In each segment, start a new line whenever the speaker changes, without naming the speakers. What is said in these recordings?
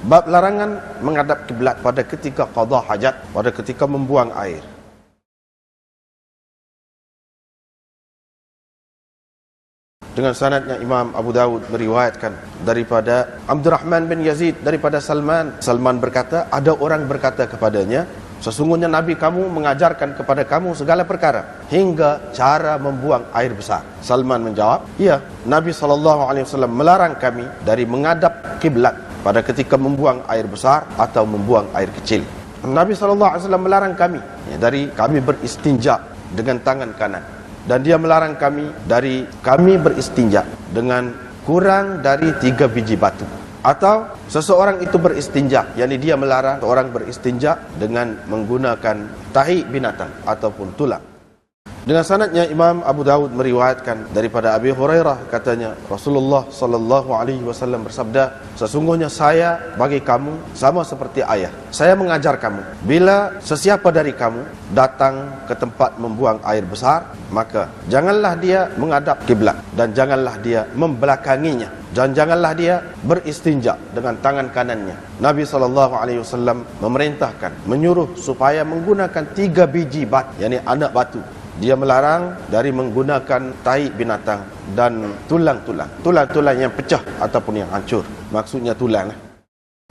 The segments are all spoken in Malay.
Bab larangan menghadap kiblat pada ketika qada hajat, pada ketika membuang air. Dengan sanadnya Imam Abu Dawud meriwayatkan daripada Abdurrahman bin Yazid daripada Salman. Salman berkata, ada orang berkata kepadanya, sesungguhnya Nabi kamu mengajarkan kepada kamu segala perkara hingga cara membuang air besar. Salman menjawab, ya, Nabi SAW melarang kami dari menghadap kiblat pada ketika membuang air besar atau membuang air kecil. Nabi SAW melarang kami dari kami beristinja dengan tangan kanan. Dan dia melarang kami dari kami beristinja dengan kurang dari 3 biji batu. Atau seseorang itu beristinja, yakni dia melarang orang beristinja dengan menggunakan tahi binatang ataupun tulang. Dengan sanadnya Imam Abu Dawud meriwayatkan daripada Abi Hurairah, katanya Rasulullah sallallahu alaihi wasallam bersabda, sesungguhnya saya bagi kamu sama seperti ayah. Saya mengajar kamu, bila sesiapa dari kamu datang ke tempat membuang air besar, maka janganlah dia menghadap kiblat dan janganlah dia membelakanginya dan janganlah dia beristinja dengan tangan kanannya. Nabi SAW memerintahkan, menyuruh supaya menggunakan 3 biji batu, yakni anak batu. Dia melarang dari menggunakan tahi binatang dan tulang-tulang. Tulang-tulang yang pecah ataupun yang hancur. Maksudnya tulang.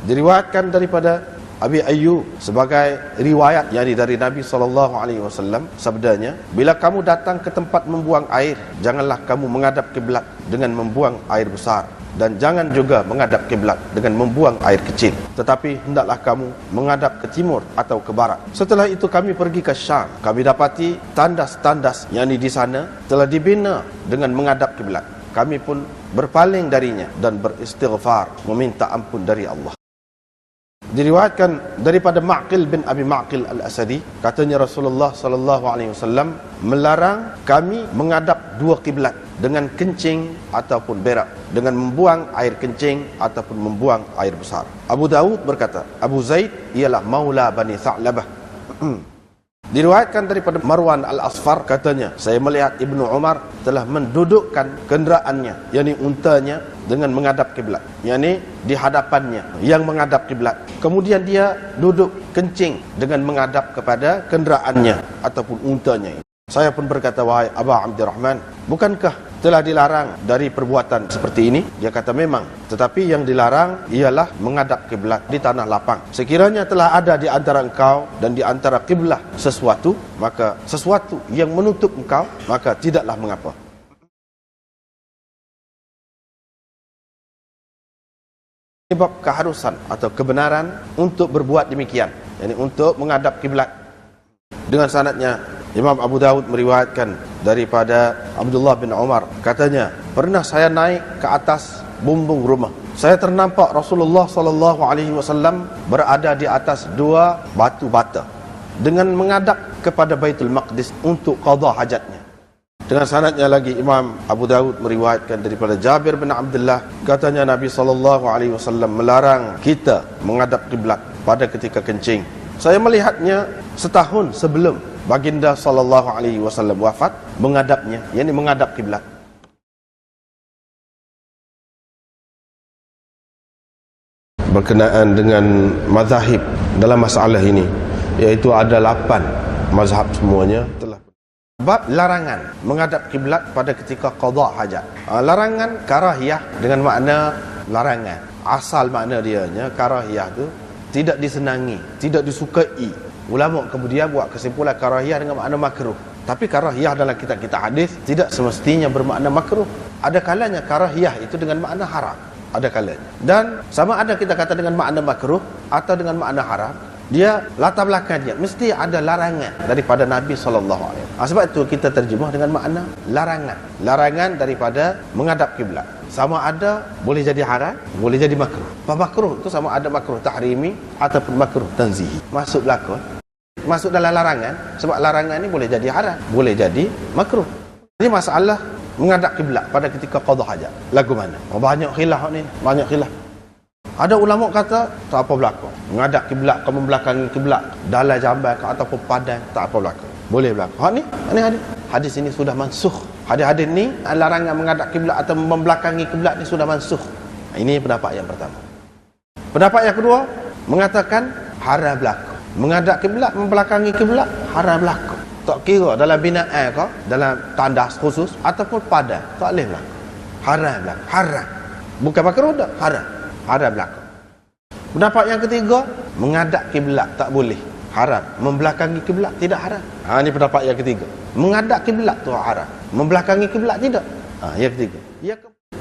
Diriwayatkan daripada Abi Ayyub sebagai riwayat, yakni dari Nabi SAW, sabdanya, bila kamu datang ke tempat membuang air, janganlah kamu menghadap kiblat dengan membuang air besar dan jangan juga menghadap kiblat dengan membuang air kecil, tetapi hendaklah kamu menghadap ke timur atau ke barat. Setelah itu kami pergi ke Syam. Kami dapati tandas-tandas yang di sana telah dibina dengan menghadap kiblat. Kami pun berpaling darinya dan beristighfar, meminta ampun dari Allah. Diriwayatkan daripada Ma'qil bin Abi Ma'qil Al-Asadi, katanya Rasulullah SAW melarang kami menghadap 2 kiblat dengan kencing ataupun berak, dengan membuang air kencing ataupun membuang air besar. Abu Dawud berkata, Abu Zaid ialah maula Bani Tha'labah. Diriwayatkan daripada Marwan Al-Asfar, katanya, saya melihat Ibnu Umar telah mendudukkan kenderaannya, yakni untanya, dengan menghadap kiblat, yakni di hadapannya yang menghadap kiblat. Kemudian dia duduk kencing dengan menghadap kepada kenderaannya ataupun untanya. Saya pun berkata, wahai Aba Abdurrahman, bukankah telah dilarang dari perbuatan seperti ini? Dia kata, memang, tetapi yang dilarang ialah menghadap kiblat di tanah lapang. Sekiranya telah ada di antara engkau dan di antara kiblah sesuatu, maka sesuatu yang menutup engkau, maka tidaklah mengapa. Sebab keharusan atau kebenaran untuk berbuat demikian, yakni untuk menghadap kiblat. Dengan sanadnya Imam Abu Dawud meriwayatkan daripada Abdullah bin Umar, katanya, pernah saya naik ke atas bumbung rumah. Saya ternampak Rasulullah SAW berada di atas 2 batu bata dengan menghadap kepada Baitul Maqdis untuk qada hajatnya. Dengan sanadnya lagi Imam Abu Dawud meriwayatkan daripada Jabir bin Abdullah, katanya Nabi SAW melarang kita menghadap kiblat pada ketika kencing. Saya melihatnya setahun sebelum Baginda SAW wafat, menghadapnya, yakni menghadap kiblat. Berkenaan dengan mazhab dalam masalah ini, iaitu ada 8 mazhab semuanya telah. Bab larangan menghadap kiblat pada ketika qada hajat. Larangan karahiyah dengan makna larangan. Asal makna dianya karahiyah tu tidak disenangi, tidak disukai. Ulama kemudian buat kesimpulan karahiyah dengan makna makruh. Tapi karahiyah dalam kitab-kitab hadis tidak semestinya bermakna makruh. Ada kalanya karahiyah itu dengan makna haram. Ada kalanya. Dan sama ada kita kata dengan makna makruh atau dengan makna haram, dia latar belakangnya mesti ada larangan daripada Nabi SAW. Sebab itu kita terjemah dengan makna larangan. Larangan daripada menghadap kiblat. Sama ada boleh jadi haram, boleh jadi makruh. Makruh itu sama ada makruh tahrimi ataupun makruh tanzihi. Masuk belakang, masuk dalam larangan. Sebab larangan ini boleh jadi haram, boleh jadi makruh. Ini masalah menghadap kiblat pada ketika qada hajat. Lagu mana? Banyak khilaf ni, banyak khilaf. Ada ulama kata tak apa berlaku. Menghadap kiblat, kamu belakangi kiblat, dalam jamban ataupun padang, tak apa berlaku. Boleh berlaku. Ini hadis. Hadis ini sudah mansukh. Hadis-hadis ni larangan menghadap kiblat atau membelakangi kiblat ni sudah mansukh. Ini pendapat yang pertama. Pendapat yang kedua mengatakan haram berlaku. Menghadap kiblat, membelakangi kiblat haram berlaku. Tak kira dalam binaan ke, dalam tandas khusus ataupun padan, tak boleh berlaku. Haram berlaku. Haram. Bukan makruh dah, haram. Haram berlaku. Pendapat yang ketiga, menghadap kiblat tak boleh. Haram. Membelakangi kiblat tidak haram. Ini pendapat yang ketiga. Menghadap kiblat tu haram. Membelakangi kiblat tidak. Yang ketiga.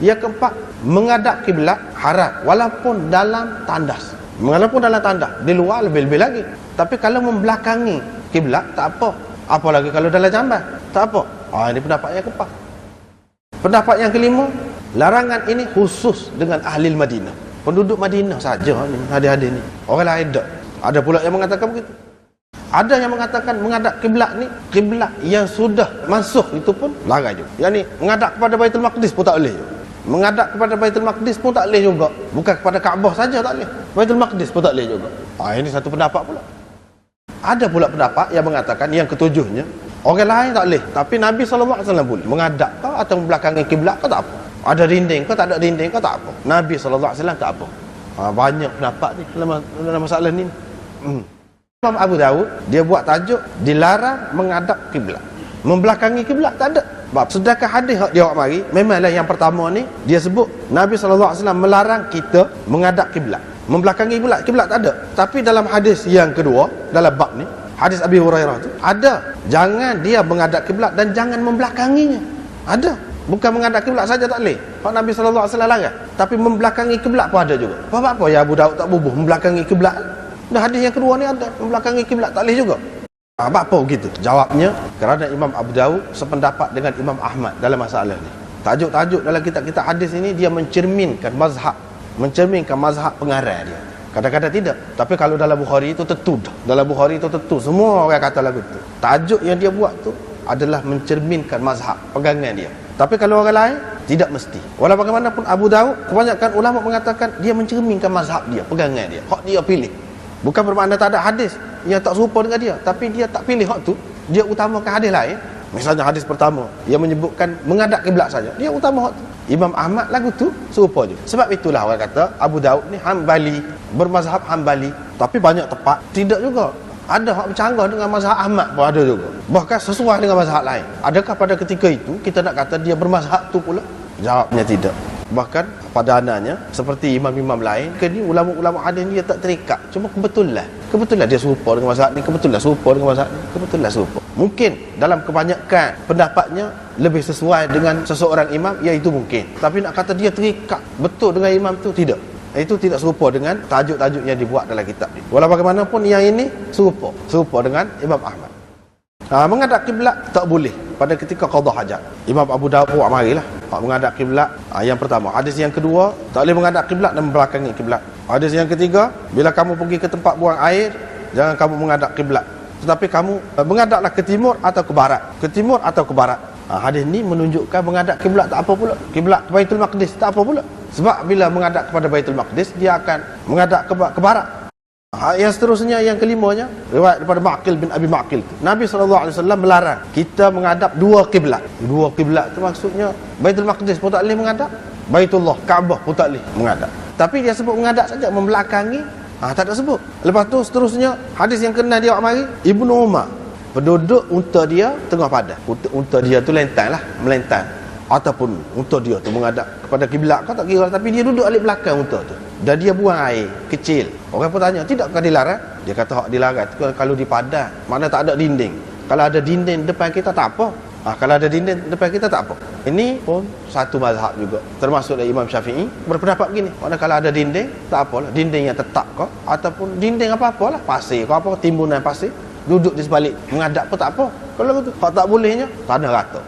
Yang keempat, menghadap kiblat haram walaupun dalam tandas. Walaupun dalam tandas, di luar lebih-lebih lagi. Tapi kalau membelakangi kiblat tak apa. Apalagi kalau dalam jamban, tak apa. Ini pendapat yang keempat. Pendapat yang kelima, larangan ini khusus dengan ahli Madinah. Penduduk Madinah saja ni, hadis-hadis ni. Orang lain tak. Ada pula yang mengatakan begitu. Ada yang mengatakan menghadap kiblat ni, kiblat yang sudah masuk itu pun larang juga. Yang ni menghadap kepada Baitul Maqdis pun tak boleh juga. Menghadap kepada Baitul Maqdis pun tak boleh juga. Bukan kepada Kaabah saja tak boleh. Baitul Maqdis pun tak boleh juga. Ini satu pendapat pula. Ada pula pendapat yang mengatakan yang ketujuhnya, orang lain tak boleh, tapi Nabi SAW boleh. Menghadap ke atau membelakangi kiblat ke tak apa. Ada dinding ke tak ada dinding ke tak apa. Nabi SAW tak apa. Banyak pendapat ni dalam masalah ni. Imam Abu Dawud dia buat tajuk dilarang menghadap kiblat. Membelakangi kiblat tak ada. Sedangkan hadis dia awak mari, memanglah yang pertama ni dia sebut Nabi SAW melarang kita menghadap kiblat. Membelakangi kiblat tak ada. Tapi dalam hadis yang kedua, dalam bab ni, hadis Abi Hurairah tu ada, jangan dia menghadap kiblat dan jangan membelakanginya. Ada. Bukan menghadap kiblat saja tak boleh. Pak Nabi SAW larang. Tapi membelakangi kiblat pun ada juga. Apa ya Abu Daud tak bubuh membelakangi kiblat? Dan hadis yang kedua ni ada, membelakangi kiblat tak boleh juga. Apa begitu? Jawabnya, kerana Imam Abu Daud sependapat dengan Imam Ahmad dalam masalah ni. Tajuk-tajuk dalam kitab-kitab hadis ini dia mencerminkan mazhab pengarang dia. Kadang-kadang tidak. Tapi kalau dalam Bukhari itu tentu dah. Dalam Bukhari itu tentu semua orang kata lagu tu. Tajuk yang dia buat tu adalah mencerminkan mazhab pegangan dia. Tapi kalau orang lain tidak mesti. Walau bagaimanapun Abu Daud, kebanyakan ulama mengatakan dia mencerminkan mazhab dia, pegangan dia, hak dia pilih. Bukan bermakna tak ada hadis yang tak serupa dengan dia, tapi dia tak pilih hak tu, dia utamakan hadis lain. Misalnya hadis pertama yang menyebutkan menghadap kiblat saja, dia utama hak tu. Imam Ahmad lagu tu serupa je. Sebab itulah orang kata Abu Daud ni Hambali, bermazhab Hambali. Tapi banyak tempat tidak juga. Ada hak bercanggah dengan mazhab Ahmad pun ada juga. Bahkan sesuai dengan mazhab lain. Adakah pada ketika itu kita nak kata dia bermazhab tu pula? Jawabnya tidak. Bahkan padanannya seperti imam-imam lain, kini ulama-ulama hadis ni dia tak terikat. Cuma kebetulan dia serupa dengan mazhab ni, kebetulan serupa dengan mazhab ni, kebetulan serupa. Mungkin dalam kebanyakan pendapatnya lebih sesuai dengan seseorang imam, ya itu mungkin. Tapi nak kata dia terikat betul dengan imam tu, tidak. Itu tidak serupa dengan tajuk-tajuk yang dibuat dalam kitab ni. Walau bagaimanapun yang ini serupa dengan Imam Ahmad. Menghadap kiblat tak boleh pada ketika qada hajat. Imam Abu Dawud buat marilah menghadap kiblat. Yang pertama. Hadis yang kedua, tak boleh menghadap kiblat dan membelakangi kiblat. Hadis yang ketiga, bila kamu pergi ke tempat buang air, jangan kamu menghadap kiblat, tetapi kamu menghadaplah ke timur atau ke barat. Ke timur atau ke barat. Hadis ni menunjukkan menghadap kiblat tak apa pula. Kiblat ke Baitul Maqdis tak apa pula. Sebab bila menghadap kepada Baitul Maqdis, dia akan menghadap ke barat. Yang seterusnya, yang kelimanya, riwayat daripada Ma'qil bin Abi Ma'qil. Nabi SAW melarang kita menghadap dua kiblat. Dua kiblat tu maksudnya Baitul Maqdis pun tak boleh menghadap, Baitullah, Kaabah pun tak boleh menghadap. Tapi dia sebut menghadap saja, membelakangi tak ada sebut. Lepas tu seterusnya, hadis yang kena dia mari, Ibnu Umar, penduduk unta dia tengah padang. Unta dia tu melentang. Ataupun unta dia tu menghadap kepada kiblat, kau tak kira, tapi dia duduk alik belakang unta tu dan dia buang air kecil. Orang pun tanya, tidakkah dilarang? Dia kata hak dilarang tu kalau di padang, mana tak ada dinding. Kalau ada dinding depan kita tak apa. Kalau ada dinding depan kita tak apa. Ini pun satu mazhab juga, termasuk dari Imam Syafi'i berpendapat begini. Mana kalau ada dinding tak apalah, dinding yang tetap kau ataupun dinding apa-apalah, pasir kau apa, timbunan pasir, duduk di sebalik menghadap pun tak apa. Kalau begitu hak tak bolehnya tanah rata.